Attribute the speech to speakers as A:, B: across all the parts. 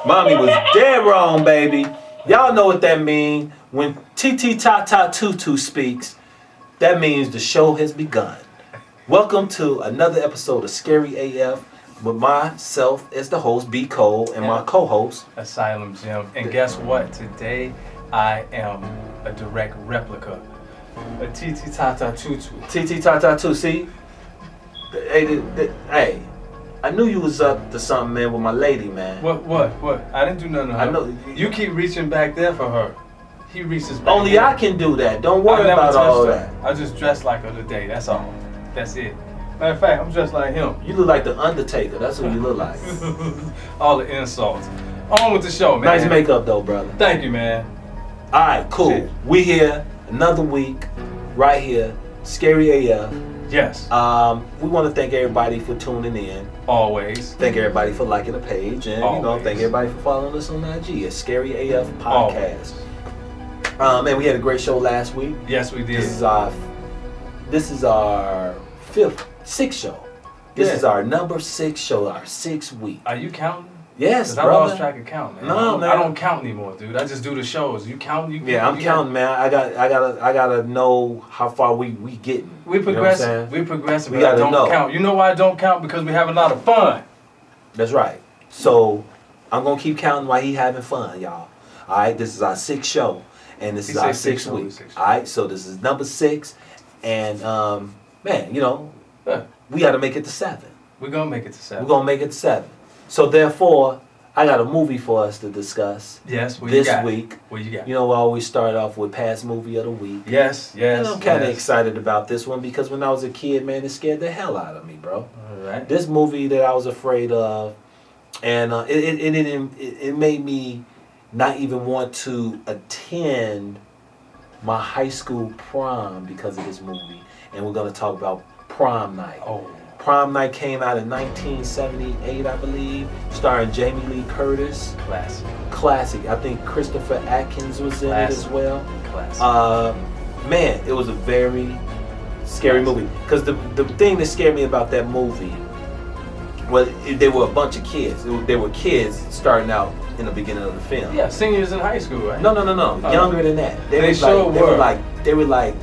A: Mommy was dead wrong, baby. Y'all know what that means. When Titi Tata Tutu speaks, that means the show has begun. Welcome to another episode of Scary AF with myself as the host, B. Cole, and my co-host,
B: Asylum Jim. And guess what? Today I am a direct replica. A Titi Tata Tutu.
A: Titi Tata Tutu. See? Hey, I knew you was up to something, man, with my lady, man.
B: What? I didn't do nothing to her.
A: I know.
B: You keep reaching back there for her. He reaches back
A: Only
B: there.
A: I can do that. Don't worry
B: I never
A: about all
B: touched
A: that.
B: her. I just dressed like her today. That's all. That's it. Matter of fact, I'm dressed like him.
A: You look like the Undertaker. That's what you look like.
B: All the insults. On with the show, man.
A: Nice makeup, though, brother.
B: Thank you, man.
A: All right, cool.
B: Shit.
A: We here another week, right here, Scary AF.
B: Yes.
A: We want to thank everybody for tuning in.
B: Always.
A: Thank everybody for liking the page, and
B: Always.
A: thank everybody for following us on IG. It's Scary AF Podcast. And we had a great show last week.
B: Yes, we did.
A: This is our sixth show. This is our number 6 show, our 6th week.
B: Are you counting?
A: Yes,
B: Cause
A: brother.
B: I lost track of count, man.
A: No, man.
B: I don't count anymore, dude. I just do the shows. You count?
A: I'm counting, man. I gotta know how far we getting.
B: We progressing. You know we progressing. But I don't count. You know why I don't count? Because we have a lot of fun.
A: That's right. So I'm gonna keep counting while he having fun, y'all. All right. This is our 6th show, and this is our 6th week. All right. So this is number 6, and man, we got to make it to 7.
B: We're gonna make it to 7.
A: We're gonna make it to 7. So therefore, I got a movie for us to discuss.
B: Yes,
A: this week.
B: What you got?
A: You know, I always start off with past movie of the week.
B: Yes.
A: And I'm kind of excited about this one because when I was a kid, man, it scared the hell out of me, bro.
B: All right.
A: This movie that I was afraid of, and it made me not even want to attend my high school prom because of this movie. And we're gonna talk about Prom Night.
B: Oh.
A: Prom Night came out in 1978, I believe, starring Jamie Lee Curtis. Classic. I think Christopher Atkins was in it as well.
B: Classic.
A: Man, it was a very scary movie. Because the thing that scared me about that movie, well, they were a bunch of kids. They were kids starting out in the beginning of the film.
B: Yeah, seniors in high school, right?
A: No. Younger than that. They were like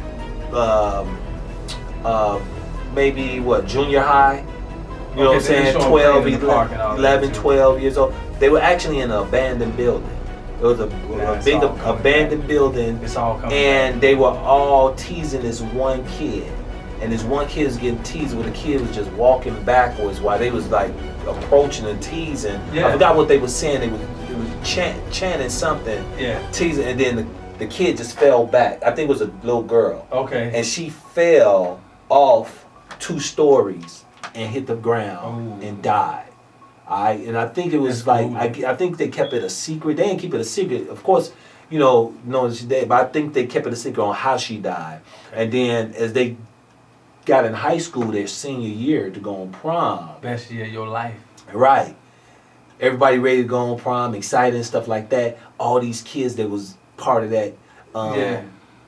A: maybe junior high, you know what I'm saying, 12, 11, 12 years old. They were actually in an abandoned building. It was a big abandoned building,
B: it's all coming
A: and
B: back.
A: They were all teasing this one kid. And this one kid was getting teased where the kid was just walking backwards while they was like approaching and teasing.
B: Yeah.
A: I forgot what they were saying. They was chanting something, teasing, and then the kid just fell back. I think it was a little girl.
B: Okay.
A: And she fell off 2 stories and hit the ground and died. And I think it was I think they kept it a secret. They didn't keep it a secret, of course, knowing she died, but I think they kept it a secret on how she died. Okay. And then as they got in high school, their senior year to go on prom.
B: Best year of your life.
A: Right. Everybody ready to go on prom, excited and stuff like that. All these kids that was part of that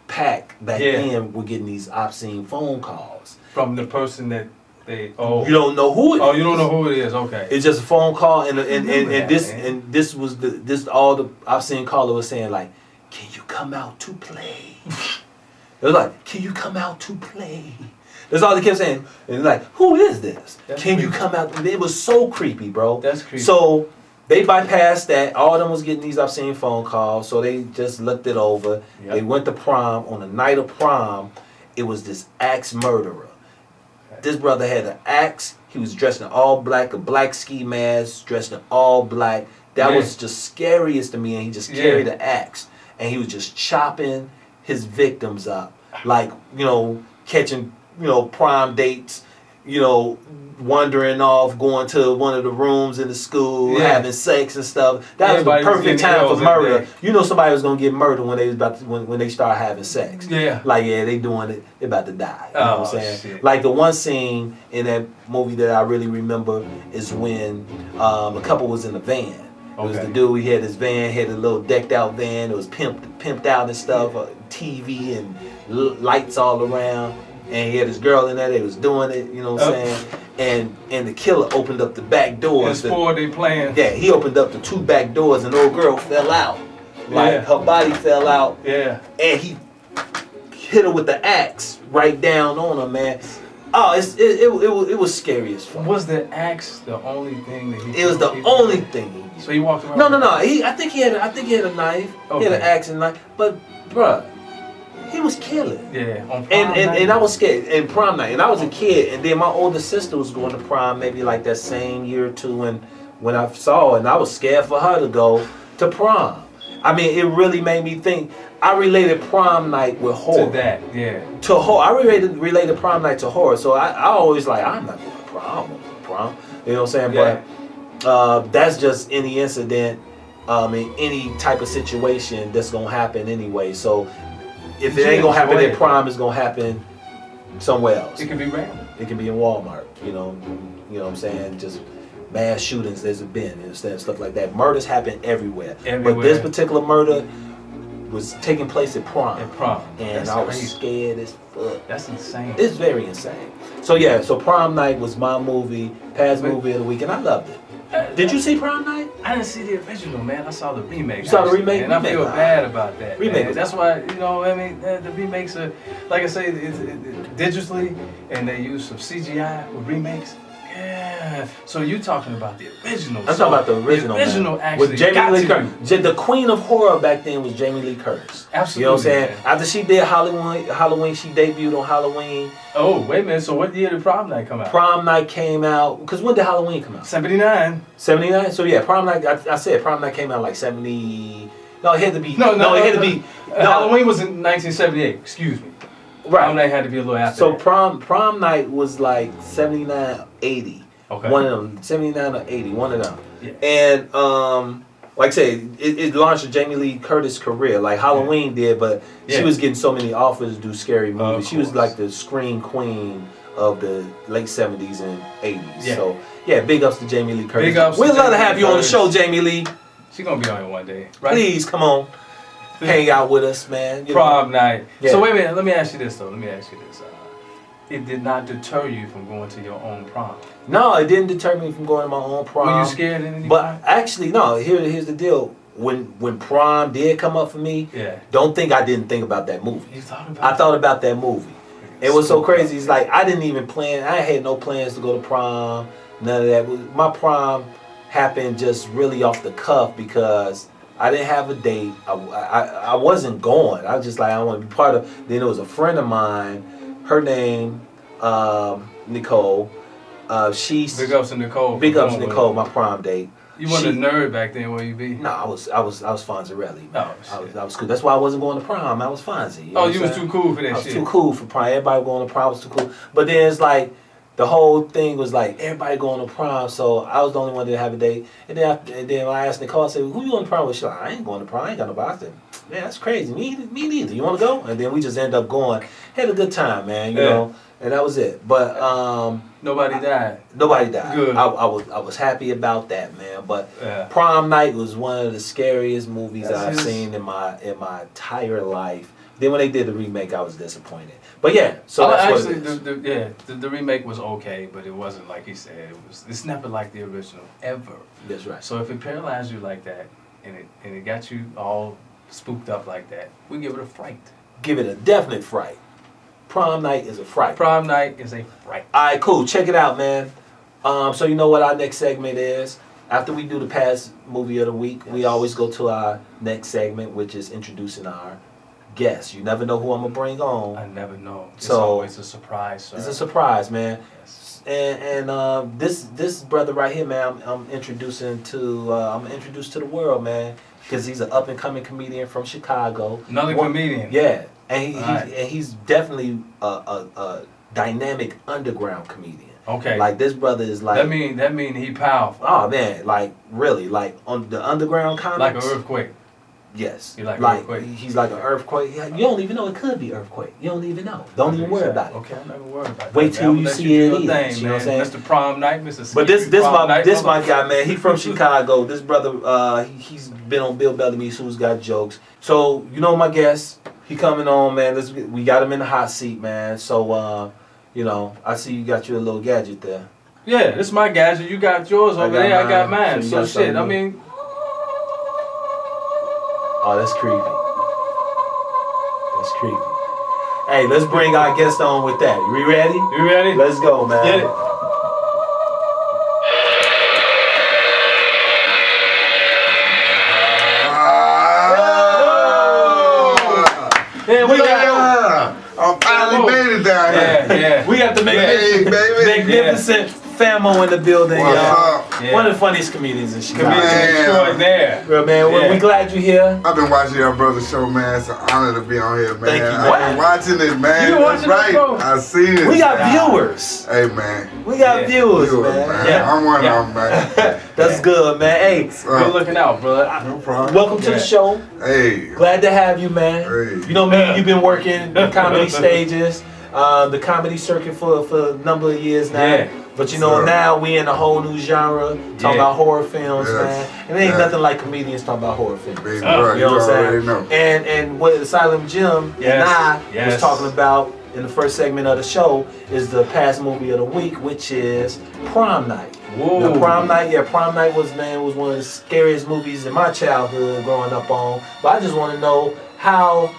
A: pack back then were getting these obscene phone calls.
B: From the person that they
A: You don't know who it is.
B: Oh, you don't know who it is. Okay.
A: It's just a phone call, and this was all the obscene caller was saying, like, can you come out to play? It was like, can you come out to play? That's all they kept saying. And like, who is this? Can you come out? It was so creepy, bro.
B: That's creepy.
A: So they bypassed that. All of them was getting these obscene phone calls, so they just looked it over. Yep. They went to prom. On the night of prom, it was this axe murderer. Okay. This brother had an axe. He was dressed in all black, a black ski mask, dressed in all black. That was just scariest to me, and he just carried an axe. And he was just chopping his victims up. Like, catching, prom dates, wandering off, going to one of the rooms in the school, having sex and stuff. That was the perfect time for murder. Somebody was gonna get murdered when they was when they start having sex. Yeah. Like, they doing it, they about to die. You know what I'm saying? Shit. Like the one scene in that movie that I really remember is when a couple was in a van. It was the dude, he had his van, had a little decked out van, it was pimped out and stuff, TV and lights all around. and he had his girl in there. They was doing it, you know what I'm saying? And the killer opened up the back doors.
B: It's for they playing.
A: Yeah, he opened up the 2 back doors, and the old girl fell out. Like her body fell out.
B: Yeah.
A: And he hit her with the axe right down on her, man. Oh, it was scary as fuck.
B: Was the axe the only thing that he?
A: It was the only thing.
B: So he walked around.
A: No. I think he had a knife. Okay. He had an axe and knife. But bruh, he was killing.
B: Yeah. On prom night.
A: And I was scared. And prom night. And I was a kid. And then my older sister was going to prom maybe like that same year or two. And when I saw it, and I was scared for her to go to prom. I mean, it really made me think. I related prom night with horror.
B: To that, yeah.
A: To horror. I related prom night to horror. So I always like, I'm not going to prom. I don't want to go to prom. You know what I'm saying?
B: Yeah.
A: But that's just any incident, in any type of situation that's going to happen anyway. So if it ain't going to happen at prom, it's going to happen somewhere else.
B: It can be random.
A: It can be in Walmart, you know what I'm saying? Just mass shootings, there's been, and stuff like that. Murders happen everywhere. But this particular murder was taking place at prom. And I was scared as fuck.
B: That's insane.
A: It's very insane. So yeah, so prom night was my movie, past movie of the week, and I loved it. Did you see prom night?
B: I didn't see the original, man. I saw the remake.
A: You saw the remake?
B: And I feel bad about that.
A: Remake.
B: That's why, the remakes are, like I say, it's digitally, and they use some CGI with remakes. Yeah. So you talking about the original?
A: I'm talking about the original.
B: The original actually.
A: With Jamie Lee Curtis. The queen of horror back then was Jamie Lee Curtis.
B: Absolutely.
A: You know what I'm saying? Man. After she did Halloween, she debuted on Halloween.
B: Oh, wait a minute. So what year did Prom Night come out?
A: Prom Night came out, because when did Halloween come out?
B: 79.
A: 79? So yeah, Prom Night, I said Prom Night came out like 70. No, it had to be. No, it had to be.
B: Halloween was in 1978. Excuse me.
A: Right.
B: Prom Night had to be a little after.
A: So prom Night was like 79, 80. Okay. One of them, 79 or 80, one of them. Yeah. And like I say, it launched Jamie Lee Curtis' career, like Halloween did, but she was getting so many offers to do scary movies. She was like the scream queen of the late 70s and 80s. Yeah. So yeah, big ups to Jamie Lee Curtis.
B: Big ups.
A: We'd love to have you on the show, Jamie Lee.
B: She's gonna be on here one day, right?
A: Please come on, hang out with us, man.
B: Prom night. Yeah. So wait a minute, let me ask you this though. It did not deter you from going to your own prom.
A: No, it didn't deter me from going to my own prom.
B: Were you scared in any
A: But actually, no. Here's the deal. When prom did come up for me, don't think I didn't think about that movie.
B: You thought about?
A: I thought about that movie. It was so crazy. It's like I didn't even plan. I had no plans to go to prom. None of that. My prom happened just really off the cuff because I didn't have a date. I wasn't going. I was just like I want to be part of. Then there was a friend of mine. Her name, Nicole. She's
B: big ups to Nicole.
A: Big ups to Nicole. My prom date.
B: You wasn't a nerd back then, where you be?
A: No, I was Fonzarelli. Oh, shit. I was cool. That's why I wasn't going to prom. I was Fonzie. You know
B: you was too cool for that shit.
A: I was too cool for prom. Everybody going to prom was too cool. But then it's like the whole thing was like everybody going to prom, so I was the only one that didn't have a date. And then when I asked Nicole, I said, "Who you going to prom with?" She's like, "I ain't going to prom. I ain't got nobody." I said, "Man, that's crazy. Me neither. You want to go?" And then we just ended up going. Had a good time, man. You know, and that was it. But
B: nobody died.
A: Nobody died.
B: Good.
A: I was happy about that, man. But Prom Night was one of the scariest movies I've seen in my entire life. Then when they did the remake, I was disappointed. But yeah, so that's
B: actually,
A: what it is.
B: The remake was okay, but it wasn't like he said. It's never like the original ever.
A: That's right.
B: So if it paralyzed you like that, and it got you all spooked up like that, we give it a fright.
A: Give it a definite fright. Prom Night is a fright.
B: Prom Night is a fright.
A: All right, cool. Check it out, man. So you know what our next segment is? After we do the past movie of the week, we always go to our next segment, which is introducing our guests. You never know who I'm gonna bring on.
B: I never know. It's always a surprise, sir.
A: It's a surprise, man. Yes. And this brother right here, man, I'm introduced to the world, man, because he's an up and coming comedian from Chicago.
B: Another comedian.
A: Yeah, and he's definitely a dynamic underground comedian.
B: Okay.
A: Like this brother is like.
B: That mean he powerful.
A: Oh man, like really, like on the underground comics.
B: Like an earthquake.
A: Yes.
B: He's like an earthquake.
A: He's like an earthquake. You don't even know it could be earthquake. You don't even know. Don't even worry about it.
B: Okay, I'm not gonna worry about it.
A: Wait till you see it. You know what I'm saying?
B: Mr. Prom Night, Mr.
A: But this my guy, man. He from Chicago. This brother, he's been on Bill Bellamy's Who's Got Jokes. So you know my guest. He coming on, man. We got him in the hot seat, man. So, you know, I see you got your little gadget there.
B: Yeah, this is my gadget. You got yours over there. I got mine.
A: So
B: shit, I mean.
A: Oh, that's creepy. That's creepy. Hey, let's bring our guest on with that. We ready?
B: You ready?
A: Let's go, man.
B: Get it. Yeah, we got.
C: I finally made it down here.
B: Yeah.
A: We got the magnificent Famo in the building,
C: What's
A: y'all.
C: up?
B: Yeah.
A: One of the funniest comedians in Chicago.
B: Comedian extraordinaire.
A: Well, man, we glad you're here.
C: I've been watching your brother's show, man. It's an honor to be on here, man.
A: Thank you,
C: I've been watching it, man.
B: You been watching
C: That's
B: it, bro?
C: right. I seen it.
A: We got viewers.
C: Hey, man.
A: We got viewers,
C: Viewers,
A: man.
B: Yeah.
C: I'm one of them, man.
A: That's good, man. Hey,
B: Good looking out, brother.
C: No problem.
A: welcome to the show.
C: Hey.
A: Glad to have you, man.
C: Hey.
A: You know me, you've been working the comedy stages, the comedy circuit for a number of years now.
B: Yeah.
A: But you know,
C: Sir.
A: now we in a whole new genre, talking about horror films,
C: Yes.
A: man. And it ain't
C: Yes.
A: nothing like comedians talking about horror films.
C: Big bro,
A: You know what I'm
C: already
A: saying?
C: know.
A: And what Asylum Jim and I was talking about in the first segment of the show is the past movie of the week, which is Prom Night.
B: Whoa.
A: Now, Prom Night was one of the scariest movies in my childhood growing up on. But I just want to know how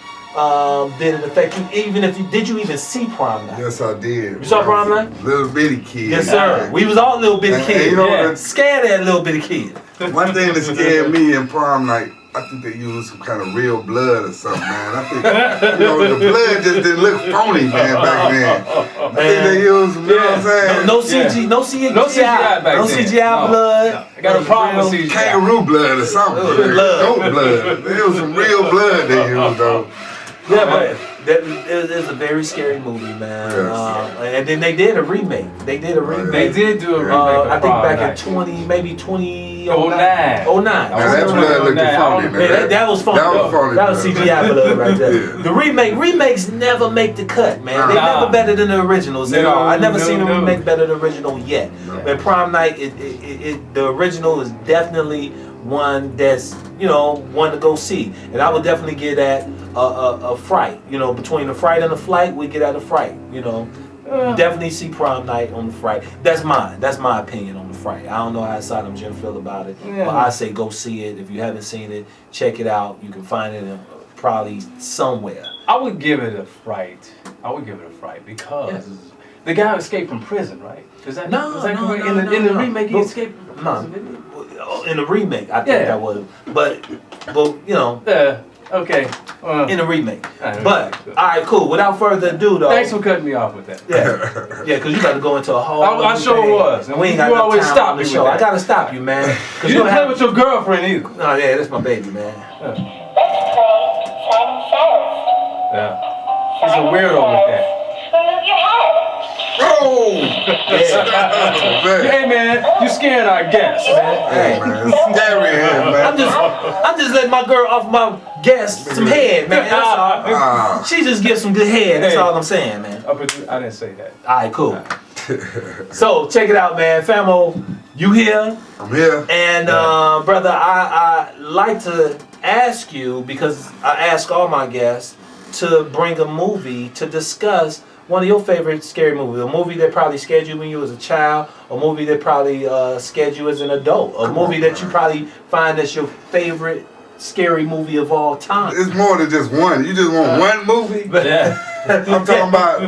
A: did it affect you? Did you even see Prom Night?
C: Yes, I did.
A: You saw Prom Night?
C: Little bitty kid.
A: Yes, sir. We was all little bitty
C: And
A: kids.
C: you know
B: Yeah.
C: what?
A: Scared of that little bitty kid.
C: One thing that scared me in Prom Night, I think they used some kind of real blood or something, man. I think, you know, the blood just didn't look phony, man, back then. I think they used, you know what I'm saying?
A: No CGI.
B: No CGI back
A: No
B: then.
A: CGI
B: No.
A: blood.
B: I got a problem with CGI.
C: Kangaroo blood or something.
A: Blood.
C: Goat blood. There was some real blood they used, though.
A: Yeah, but it was a very scary movie, man.
C: Yes.
A: And then they did a remake. They did a remake.
B: They did do a remake.
A: I think
B: Prom
A: back
B: Night.
A: in 2009.
B: 09.
A: 09.
C: Now that blood looked funny, man.
A: Man, that was funny.
C: That was funny.
A: That was
C: man.
A: CGI blood right there.
C: Yeah.
A: The remakes never make the cut, man. They
B: Nah.
A: never better than the originals at all. I never
B: No,
A: seen a
B: no.
A: remake better than the original yet.
C: No.
A: But Prom Night, the original is definitely one that's one to go see, and I would definitely give that a fright. Between the fright and the flight, we get at a fright. Definitely see Prom Night on the fright. That's mine. That's my opinion on the fright. I don't know how Asylum Jim feel about it,
B: Yeah.
A: but I say go see it. If you haven't seen it, check it out. You can find it in probably somewhere.
B: I would give it a fright. Because the guy escaped from prison, right? Is that correct? In the remake, he escaped from prison.
A: In the remake, I think that was, but
B: Okay.
A: in the remake.
B: Alright,
A: But all right, cool. Without further ado, though.
B: Thanks for cutting me off with that.
A: Yeah, because you got to go into a whole.
B: I sure
A: thing.
B: was.
A: And we ain't
B: You
A: got enough
B: always
A: time
B: stop
A: on the
B: me
A: show.
B: with
A: I
B: that.
A: gotta stop you, man.
B: You didn't play with your girlfriend either.
A: No, yeah, that's my baby, man.
B: Yeah. He's a weirdo with that.
C: Oh! Man.
B: Hey man, you scaring our guests, man.
C: Hey, man. It's scary here, man.
A: I'm just letting my girl off my guest some head, man. That's all.
C: Ah.
A: She just gives some good head. That's
B: Hey.
A: all I'm saying, man.
B: I didn't say that.
A: All right, cool. So check it out, man. Famo, you here?
C: I'm here.
A: And brother, I like to ask you, because I ask all my guests to bring a movie to discuss one of your favorite scary movies. A movie that probably scared you when you was a child, a movie that probably scared you as an adult, a movie that you probably find as your favorite scary movie of all time.
C: It's more than just one. You just want one movie?
B: Yeah.
C: I'm talking about,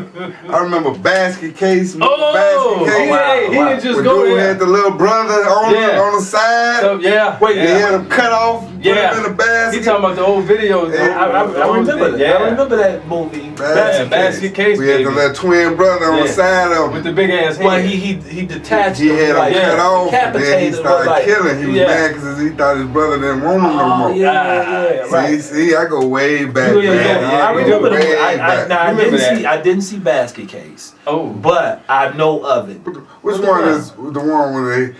C: I remember Basket Case.
B: Oh,
C: Basket Case.
B: he didn't just
C: When
B: go
C: dude
B: there.
C: had the little brother on the side.
B: So, yeah.
A: Wait,
C: They had him cut off, put him in the
B: He
C: basket.
B: talking about the old videos.
C: Yeah.
A: I remember that.
B: Yeah.
A: I remember that movie.
B: Basket Case,
C: We had the
B: baby.
C: little twin brother on the side of
B: With
C: him.
B: the big ass head.
A: Well, he detached
C: He
A: him,
C: had him
A: like,
C: cut off, and then he
A: decapitated,
C: started
A: like,
C: killing. He was mad because he thought his brother didn't want him no more.
A: yeah, right.
C: See, I go way back,
A: Yeah,
C: man.
A: I remember the movie.
C: way back.
A: I
B: Remember
A: didn't see Basket Case,
B: Oh.
A: but I know of it.
C: Which one is the one where they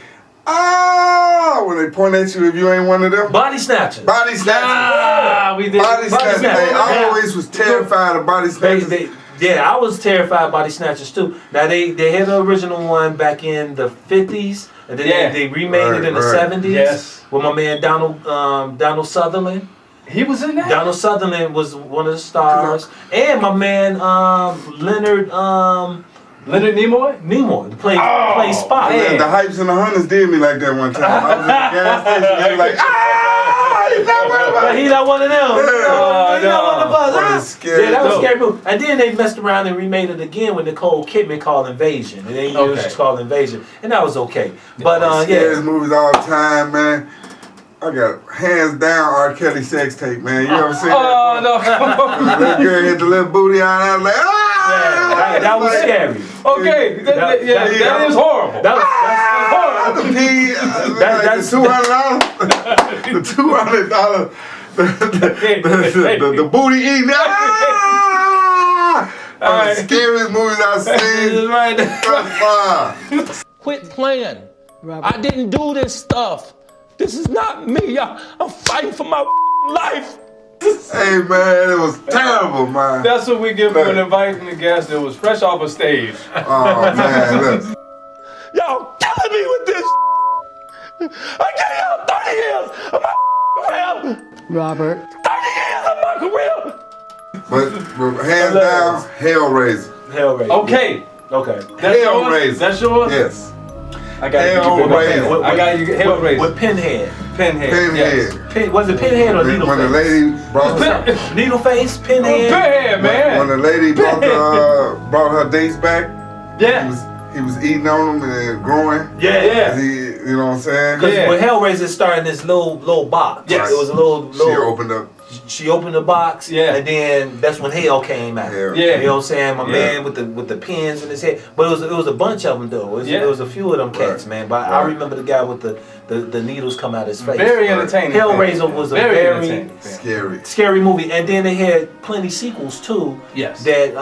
C: when they point at you if you ain't one of them?
A: Body Snatchers.
C: Body snatchers.
B: Ah, we did.
C: Body snatchers.
A: Snatchers.
C: Hey, I always was terrified of body snatchers.
A: Yeah, I was terrified of Body Snatchers too. Now they had the original one back in the 50s, and then they remade it in the 70s
B: Yes.
A: with my man Donald Sutherland.
B: He was in that?
A: Donald Sutherland was one of the stars. And my man, Leonard
B: Nimoy?
A: Nimoy played Spock.
C: The Hypes and the Hunters did me like that one time. I was in the gas station, they were like, he's not one of us.
A: But he not one of them. He not one of us.
C: That was scary.
A: Yeah, that was a scary movie. And then they messed around and remade it again with Nicole Kidman called Invasion. And they used it called Invasion. And that was okay. But
C: scariest movies all the time, man. I got hands down R. Kelly sex tape, man. You ever seen that?
B: Oh, no.
C: The little girl hit the little booty on. I was like,
A: yeah, that was scary.
B: Okay, that is horrible.
A: That's horrible.
C: That's $200. The $200. The booty eating. One of the scariest movies I've seen.
D: Quit playing. I didn't do this stuff. This is not me. I'm fighting for my life.
C: Hey man, it was terrible, man.
B: That's what we get for inviting the guest that was fresh off a stage.
C: Oh man, look.
D: Y'all killing me with this. I gave y'all 30 years of my career.
E: Robert.
D: 30 years of my career.
C: But hands down, Hellraiser.
A: Hellraiser.
B: Okay.
A: Okay.
C: Hellraiser.
B: That's yours?
C: Yes.
B: I got
C: Hellraiser.
B: I got you. Hellraiser.
A: With Pinhead.
B: Yes.
A: Was it Pinhead or Needleface?
C: When the lady brought
A: Needleface, Pinhead.
B: Pinhead, man.
C: When the lady brought her dates back,
B: Yeah.
C: he was eating on them and growing.
A: Yeah.
C: You know what I'm saying?
A: Because when Hellraiser started in this little box.
B: Yes.
A: It was a little.
C: She opened up.
A: The box,
B: Yeah.
A: and then that's when Hell came out.
C: Yeah.
B: Yeah.
A: You know what I'm saying? My man with the pins in his head. But it was a bunch of them though. It was a few of them cats, man. But I remember the guy with the needles come out his face.
B: Very entertaining.
A: Hellraiser was a very
C: scary
A: movie, and then they had plenty sequels too.
B: Yes.
A: That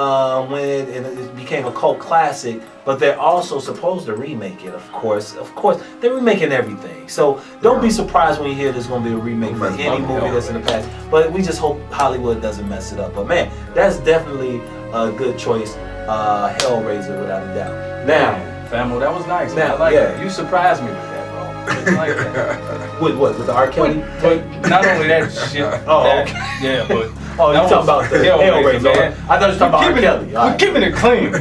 A: went and it became a cult classic. But they're also supposed to remake it, of course. Of course, they're remaking everything. So don't be surprised when you hear there's going to be a remake for any movie that's in the past. But we just hope Hollywood doesn't mess it up. But man, that's definitely a good choice. Hellraiser, without a doubt. Now,
B: Famo, that was nice.
A: Now,
B: I like
A: yeah.
B: it. You surprised me with that, bro. I like that.
A: with what? With the R. Kelly?
B: But not only that shit.
A: Oh,
B: that,
A: okay.
B: Yeah, but.
A: Oh, you talking about the Hellraiser,
B: man.
A: I thought you were talking about R. Kelly.
B: We're keeping it clean.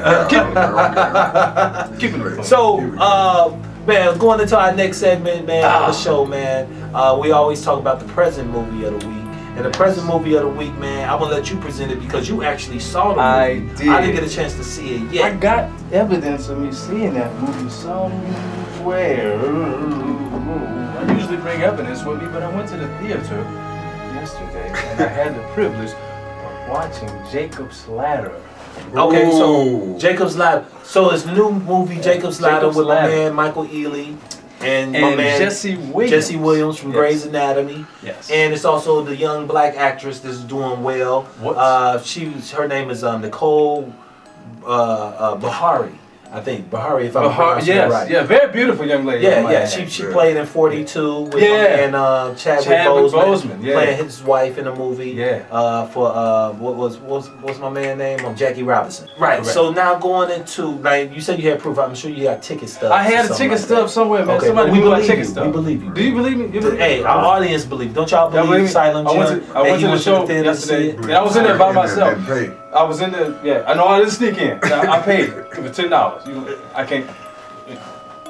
B: Keeping it clean.
A: So, man, going into our next segment, man, on the show, man, we always talk about the present movie of the week. And the present movie of the week, man, I'm going to let you present it because you actually saw the movie.
B: I did.
A: I didn't get a chance to see it yet.
B: I got evidence of me seeing that movie somewhere. I usually bring evidence with me, but I went to the theater yesterday and I had the privilege of watching Jacob's Ladder.
A: Okay, so Jacob's Ladder. So it's the new movie Jacob's Ladder with my man Michael Ealy and my man
B: Jesse Williams
A: from Grey's Anatomy.
B: Yes.
A: And it's also the young black actress that's doing well. Her name is Nicole Bahari. I think Bahari, if I'm pronouncing it right.
B: Yeah, very beautiful young lady.
A: Yeah. She played in 42 with my man Chadwick Boseman playing his wife in the movie.
B: Yeah.
A: For what's my man's name? Jackie Robinson. Right.
B: Correct.
A: So now going into, like you said, you had proof. I'm sure you got ticket stuff.
B: I had a ticket stub somewhere, man.
A: Okay,
B: Somebody moved my ticket
A: you.
B: stub.
A: We believe you.
B: Do you believe me?
A: Hey, our audience believe. Don't y'all believe Asylum Jim?
B: I went to the show yesterday. And I was in there by myself. I was in there. Yeah, I know I didn't sneak in. I paid for $10. I can't.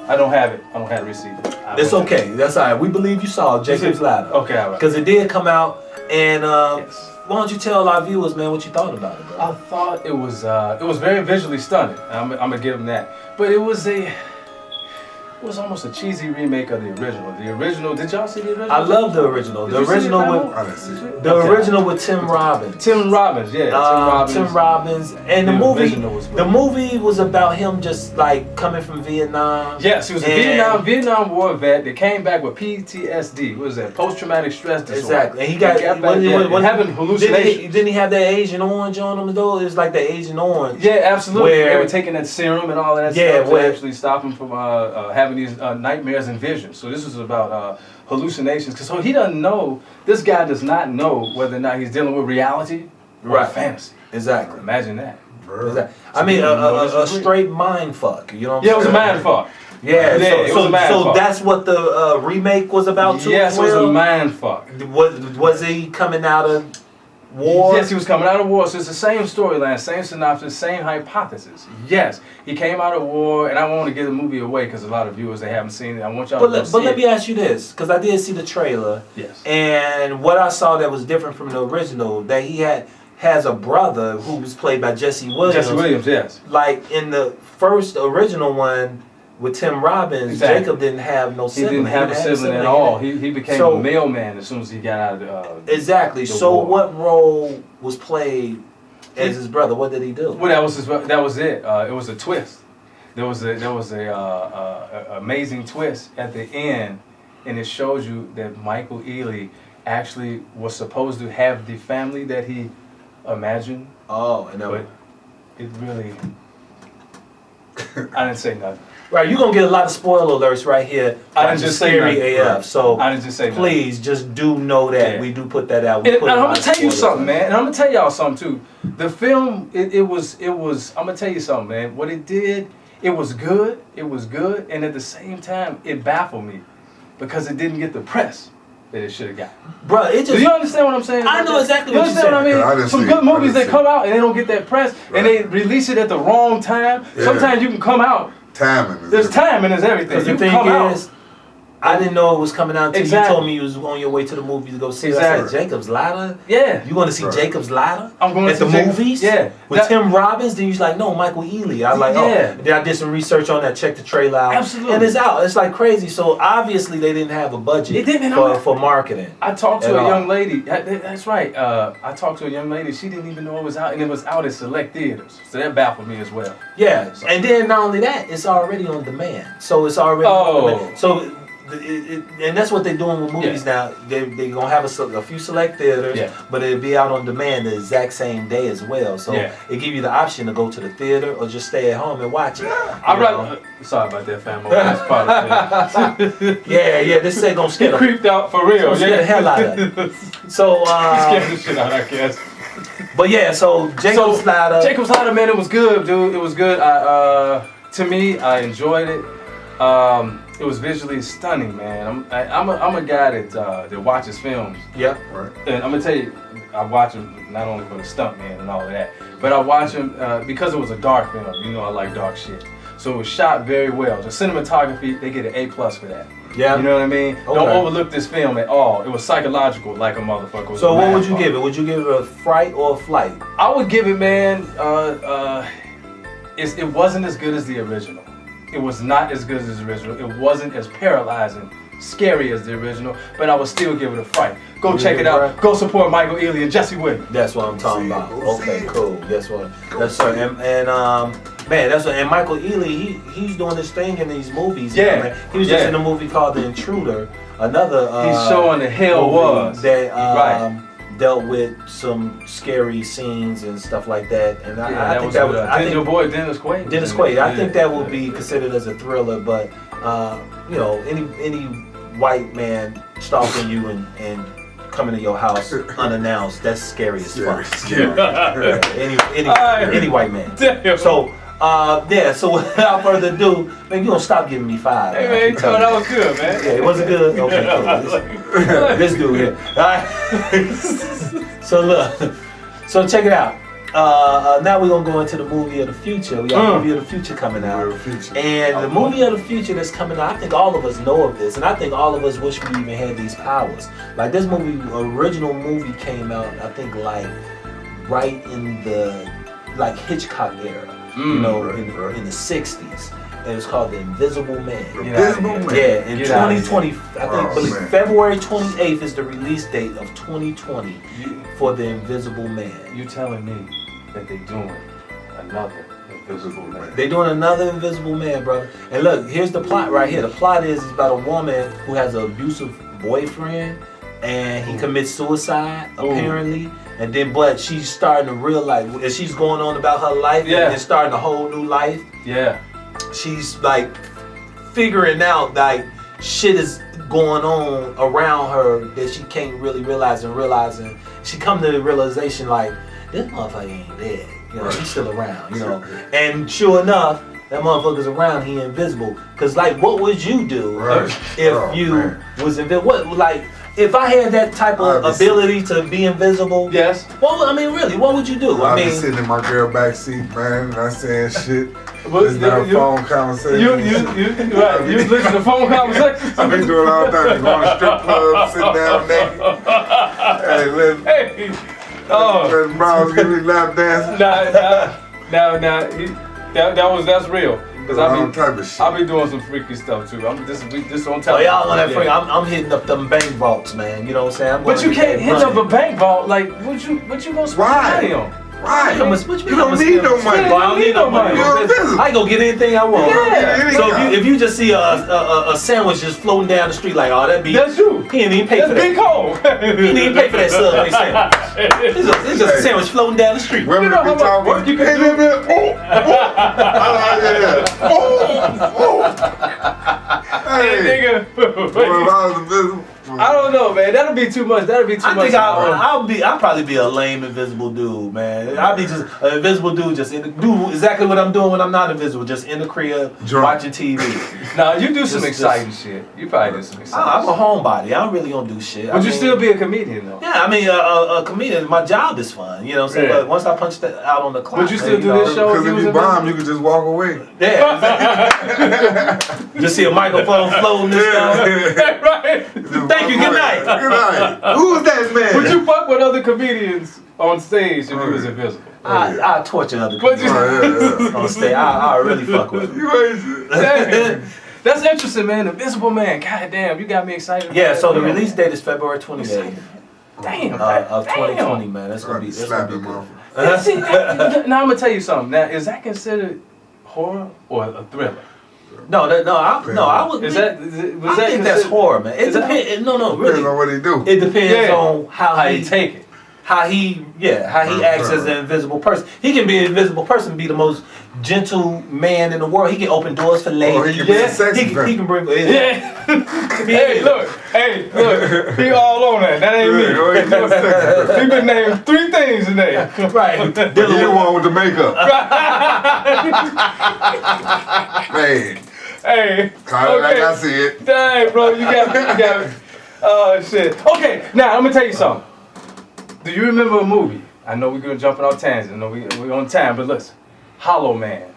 B: I don't have it. I don't have the receipt.
A: It's okay. That's all right. We believe you saw Jacob's Ladder.
B: Okay, all right.
A: Because it did come out, and why don't you tell our viewers, man, what you thought about it, bro?
B: I thought it was very visually stunning. I'm gonna give them that. But it was almost a cheesy remake of the original. The original. Did y'all see the original?
A: I love the original. The original with Tim Robbins.
B: Tim Robbins, yeah.
A: Tim Robbins. And the movie was about him just like coming from Vietnam.
B: Yes, he was a Vietnam War vet that came back with PTSD. What was that? Post-traumatic stress disorder.
A: Exactly. And he got
B: having hallucinations.
A: Didn't he have that Agent Orange on him though? It was like the Agent Orange.
B: Yeah, absolutely. They were taking that serum and all that stuff to actually stop him from having these nightmares and visions. So this is about hallucinations. So he doesn't know, this guy does not know whether or not he's dealing with reality or fantasy.
A: Exactly.
B: Imagine that.
A: I mean, a straight mind fuck. You know what I'm saying?
B: Yeah, it was a mind fuck.
A: Yeah,
B: it was a mind
A: so
B: fuck.
A: that's what the remake was about too.
B: Yes,
A: as
B: it was
A: well?
B: a mind fuck.
A: Was he coming out of war?
B: Yes, he was coming out of war. So it's the same storyline, same synopsis, same hypothesis. Yes, he came out of war, and I don't want to give the movie away because a lot of viewers they haven't seen it. I want y'all to go see
A: But let
B: it.
A: me ask you this, because I did see the trailer.
B: Yes.
A: And what I saw that was different from the original, that he has a brother who was played by Jesse Williams.
B: Jesse Williams, yes.
A: Like in the first original one with Tim Robbins,
B: Exactly.
A: Jacob didn't have no
B: He
A: sibling.
B: didn't have a sibling at all. He became a mailman as soon as he got out of
A: exactly.
B: the
A: So
B: war.
A: what role was played as his brother? What did he do?
B: Well, that was it. It was a twist. There was a amazing twist at the end, and it shows you that Michael Ealy actually was supposed to have the family that he imagined.
A: Oh, and
B: But it really, I didn't say nothing.
A: right, you're gonna get a lot of spoiler alerts right here.
B: I didn't just say
A: Scary
B: nothing.
A: AF.
B: Right.
A: So
B: I didn't just say nothing.
A: please just do know that
B: Yeah.
A: we do put that out. We
B: And
A: put
B: I'm
A: a lot
B: gonna
A: of
B: tell you
A: spoilers
B: something,
A: out.
B: man. And I'm gonna tell y'all something too. The film, it was. I'm gonna tell you something, man. What it did, it was good. It was good, and at the same time, it baffled me because it didn't get the press that it should have got.
A: Bro, it
B: Do
A: just
B: you understand what I'm saying?
A: I know exactly
B: You
A: what you're
B: understand what I
C: saying.
B: mean?
C: I didn't
B: Some
C: see
B: good
C: it. I
B: movies
C: didn't
B: that
C: see
B: come out and they don't get that press, and they release it at the wrong time.
C: Yeah.
B: Sometimes you can come out.
C: Timing.
B: There's time and there's everything.
A: because the
B: You can
A: thing
B: come out.
A: is, I didn't know it was coming out until
B: Exactly.
A: you told me you was on your way to the movie to go see it. I
B: Exactly.
A: said, Jacob's Ladder?
B: Yeah.
A: You going to see
C: Right.
A: Jacob's Ladder?
B: I'm going
A: at
B: to
A: the
B: see Jacob-
A: movies?
B: Yeah.
A: With
B: That-
A: Tim Robbins? Then you was like, no, Michael Ealy. I was like,
B: Yeah.
A: oh. Then I did some research on that, checked the trailer out.
B: Absolutely.
A: And it's out. It's like crazy. So obviously they didn't have a budget
B: It didn't,
A: for marketing.
B: I talked to
A: At
B: a
A: all.
B: young lady. That's right. I talked to a young lady. She didn't even know it was out, and it was out at select theaters. So that baffled me as well.
A: Yeah. And then not only that, it's already on demand. So it's already on demand. So and that's what they're doing with movies now. They're going to have a few select theaters, but it'll be out on demand the exact same day as well. So it give you the option to go to the theater or just stay at home and watch it.
B: Sorry about that, Famo. That's part of it.
A: Yeah, this ain't going to scare
B: He creeped out for real.
A: scare the hell out of it. So,
B: scared the shit out, I guess.
A: but yeah, so Jacob's Ladder.
B: Jacob's Ladder, man, it was good, dude. It was good. To me, I enjoyed it. It was visually stunning, man. I'm a guy that watches films.
A: Yep.
C: Right.
B: And I'm gonna tell you, I watch them not only for the stunt man and all of that, but I watch them because it was a dark film. You know, I like dark shit. So it was shot very well. The cinematography, they get an A+ for that.
A: Yeah.
B: You know what I mean?
A: Okay.
B: Don't overlook this film at all. It was psychological, like a motherfucker. It was
A: So
B: a
A: what
B: mad
A: would you
B: fuck.
A: give it? Would you give it a fright or a flight?
B: I would give it, man. It wasn't as good as the original. It was not as good as the original. It wasn't as paralyzing, scary as the original, but I would still give it a fright. Go check it out. Go support Michael Ealy and Jesse Williams.
A: That's what I'm talking
C: See it,
A: about.
C: go see
A: Okay,
C: it.
A: cool. That's right. And man, that's what. And Michael Ealy, he's doing this thing in these movies.
B: Yeah.
A: Man. He was just in a movie called The Intruder. Another.
B: He's showing the hell
A: movie
B: was
A: that dealt with some scary scenes and stuff like that. And I think that was. I think
B: your boy Dennis Quaid.
A: Dennis Quaid. I think that would be considered as a thriller, but you know, any white man stalking you and coming to your house unannounced, that's scary as fuck.
C: Scary.
A: Any white man.
B: Damn.
A: So so without further ado, man, you gonna stop giving me 5.
B: Hey man, you told that was good, man.
A: Yeah, it wasn't good. Okay, cool. This dude here. All right. So look, so check it out. Now we're gonna go into the movie of the future. We got a movie of the future coming out.
C: Movie of the future.
A: And the movie of the future that's coming out, I think all of us know of this, and I think all of us wish we even had these powers. Like this original movie came out, I think like right in the Hitchcock era, you know, in the 60s. And it was called The Invisible Man.
C: Invisible Man.
A: Yeah, in
B: Get out of
A: 2020, I believe
C: man.
A: February 28th is the release date of 2020 for The Invisible Man.
B: You telling me that they doing another Invisible Man?
A: They're doing another Invisible Man, brother. And look, here's the plot right here. The plot is about a woman who has an abusive boyfriend, and he commits suicide, apparently. And then, but she's starting to realize, as she's going on about her life and starting a whole new life, she's like figuring out like shit is going on around her that she can't really realize, and realizing she come to the realization like, this motherfucker ain't dead. You know, he's still around, you know. And sure enough, that motherfucker's around, he invisible. Cause like, what would you do if you was invisible? What, like, if I had that type of ability to be invisible,
B: yes.
A: Well, I mean, really, what would you do?
C: I'd be sitting in my girl back seat, man, not saying shit. It's not a phone conversation.
B: You listen to phone conversations?
C: I've been doing all the time. Going to strip clubs, sitting down naked. Hey, letting Browns give me lap dancing.
B: That's real. Cause
C: I'll
B: be doing some freaky stuff too. This on
A: top. Oh, y'all on that freak? I'm hitting up them bank vaults, man. You know what I'm saying?
B: But you can't hit up a bank vault. Like, what you gonna spend money on?
C: Why?
A: You
C: don't need no money.
A: I don't need no money. I can go get anything I want.
B: Yeah.
A: So if you just see a sandwich just floating down the street, like, oh, that's
B: you.
A: He didn't even pay for that.
B: Big Cole.
A: He didn't even pay for that Subway sandwich. It's just a sandwich floating down the street.
B: You know how much work you can do? Hey, nigga. I don't know, man. That'll be too much. I think
A: I'll probably be a lame invisible dude, man. I'll be just an invisible dude, just do exactly what I'm doing when I'm not invisible, just in the crib watching TV.
B: Nah, you do some exciting shit. You probably do some exciting
A: I'm a homebody. I really don't do shit.
B: Would you still be a comedian though?
A: Yeah, I mean, a comedian. My job is fun. You know what I'm saying?
B: Yeah.
A: But once I punch that out on the clock,
B: would you still do this show?
C: Because if you bomb, you could just walk away.
A: Yeah. Just see a microphone floating and stuff.
B: Right.
A: Thank you. Good night.
C: Good night. Who is that man?
B: Would you fuck with other comedians on stage if he was invisible?
A: I'll torture other comedians on stage. I'll really fuck with them.
B: That's interesting, man. Invisible Man. God damn, you got me excited.
A: Yeah, so the release date is February 28th.
B: Damn.
A: Of 2020, man. That's gonna be good.
B: Now I'm gonna tell you something. Now, is that considered horror or a thriller?
A: No, I would. I think that's horror, man. It depends. No, really.
C: Depends on what he do.
A: It depends on how he
B: take it.
A: How he acts as an invisible person. He can be an invisible person, be the most gentle man in the world. He can open doors for ladies.
C: He can
A: bring.
B: Hey, look, he all on that. That ain't me. He been named 3 things today.
A: Right.
C: You the one with the makeup. Man.
B: Hey.
C: Call it like I see it.
B: Dang, bro, you got me. Oh shit. Okay, now I'm gonna tell you something. Do you remember a movie? I know we're gonna jump on our tangent. I know we're on time, but listen. Hollow Man.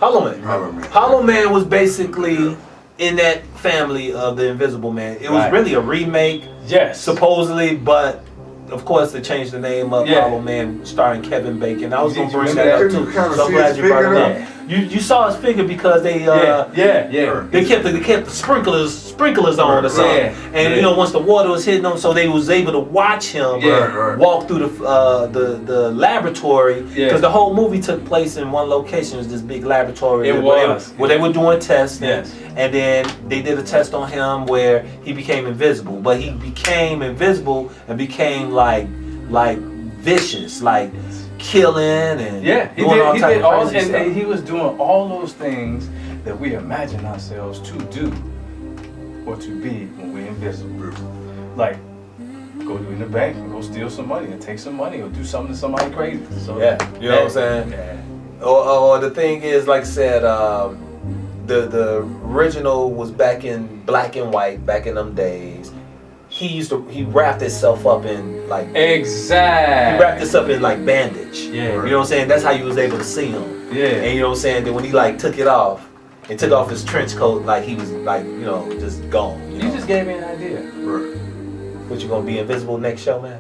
A: Hollow Man was basically in that family of the Invisible Man. It was really a remake.
B: Yes.
A: Supposedly, but of course they changed the name of Hollow Man, starring Kevin Bacon. I was gonna bring that up too. So I'm glad you brought it up. You saw his figure because they they kept the sprinklers on or something. And you know, once the water was hitting them, so they was able to watch him walk through the laboratory, because the whole movie took place in one location. It was this big laboratory where they were doing tests. And then they did a test on him where he became invisible, but he became invisible and became like vicious, like killing and doing all types of crazy stuff.
B: And he was doing all those things that we imagine ourselves to do or to be when we're invisible. Like go in the bank and go steal some money or take some money or do something to somebody crazy. So
A: you know what I'm saying? Or the thing is, like I said, the original was back in black and white, back in them days. He wrapped himself up in like He wrapped this up in like bandage. You know what I'm saying? That's how you was able to see him. And you know what I'm saying? Then when he like took it off and took off his trench coat, like he was like, you know, just gone. You
B: just gave me an idea.
A: What, you gonna be invisible next show, man?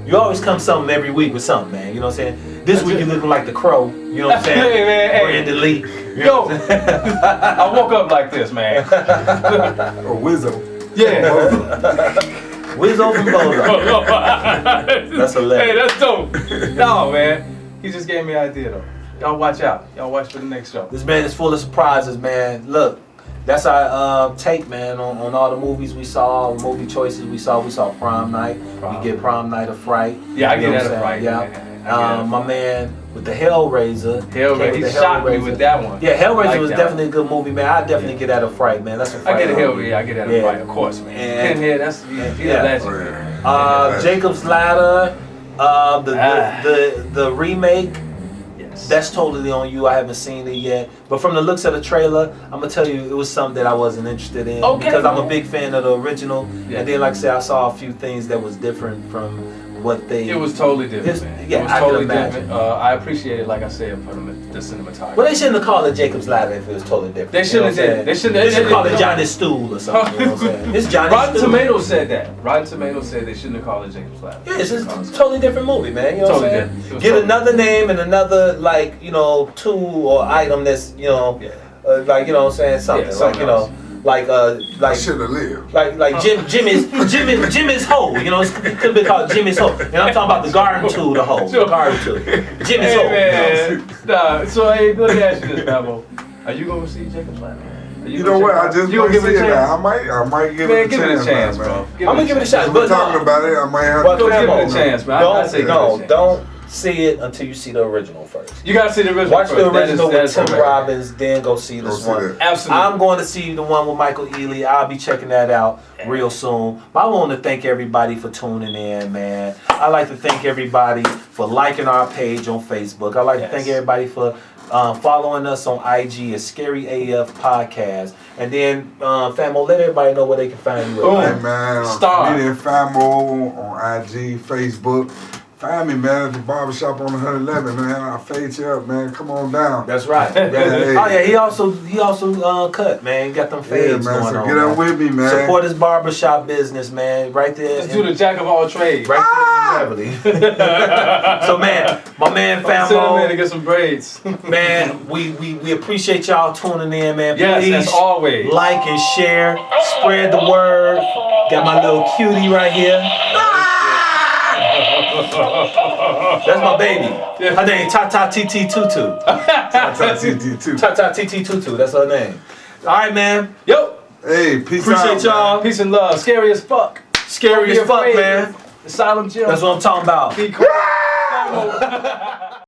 A: You always come something every week with something, man. You know what I'm saying? This week you looking like the Crow. You know what I'm saying?
B: Hey, man,
A: Brandon Lee.
B: Yo, I woke up like this, man.
C: Or Wizzo.
B: Yeah.
A: Wizzo from Bozo. That's hilarious.
B: Hey, that's dope. No, man. He just gave me an idea, though. Y'all watch out. Y'all watch for the next show.
A: This man is full of surprises, man. Look, that's our take, man, on all the movies we saw, all the movie choices we saw. We saw Prom Night. We get Prom Night a fright.
B: Yeah, I get that a fright.
A: My man with the Hellraiser.
B: He shocked me with that one.
A: Yeah, Hellraiser was definitely a good movie, man. I definitely get that a fright, man. That's a fright.
B: I get a Hellraiser. I get that a fright, of course, man. Pinhead, that's he's a legend.
A: Jacob's Ladder, the remake. That's totally on you. I haven't seen it yet, but from the looks of the trailer, I'm gonna tell you it was something that I wasn't interested in because I'm a big fan of the original. Yeah. And then, like I said, I saw a few things that was different from what they.
B: It was totally different.
A: Yeah,
B: it was totally different. I appreciate it, like I said, for the cinematography.
A: Well, they shouldn't have called it Jacob's Ladder if it was totally different.
B: They shouldn't have. They should
A: call it Johnny's Stool or something. You know what I'm saying? It's Johnny's
B: Rotten
A: Stool.
B: Tomatoes said that. Rotten Tomatoes said they shouldn't have called it Jacob's Ladder.
A: Yeah, it's just a totally different movie, man. You know what I'm saying? Get another name and another tool or item that's like you know what I'm saying, something like like
C: should have lived.
A: Like Jimmy's hole. You know, it could have been called Jimmy's hole. And I'm talking about the garden tool, the hole. The garden tool. Jimmy's hole.
B: Man. Nah, so hey, let me ask you this, Famo. Are you gonna see Jacob's Ladder?
C: You know what? I just want to see it now. I might give it a chance,
B: bro.
A: I'm gonna give it a chance.
C: We're talking about it. I might have to
B: give it a chance, man.
A: Don't see it until you see the original first.
B: You gotta see the original
A: Watch
B: first.
A: the original with Tim Robbins, then go see this one.
B: Absolutely.
A: I'm going to see the one with Michael Ealy. I'll be checking that out real soon. But I want to thank everybody for tuning in, man. I like to thank everybody for liking our page on Facebook. I like to thank everybody for following us on IG at ScaryAF Podcast. And then, Famo, let everybody know where they can find you.
C: Hey, man.
B: Star.
C: Me and Famo on IG, Facebook. Find me, man, at the barbershop on 111, man. I'll fade you up, man. Come on down.
A: That's right. Hey. Oh yeah, he also cut, man. Got them fades
C: man,
A: going
C: so
A: on.
C: Get up with me, man.
A: Support his barbershop business, man. Right there.
B: Let's do the jack of all trades.
A: Right there in Beverly. So man, my man Famo.
B: Man to get some braids.
A: Man, we appreciate y'all tuning in, man.
B: Yes,
A: Please
B: as always.
A: like and share. Spread the word. Got my little cutie right here. That's my baby. Her name Tata TT Tutu.
C: Tata TT Tutu.
A: Tata TT Tutu. That's her name. All right, man.
B: Yo.
C: Hey, peace
A: Appreciate y'all.
B: Peace and love. Scary as fuck.
A: Scary as fuck, man.
B: Asylum Jim.
A: That's what I'm talking about.
B: Be cool.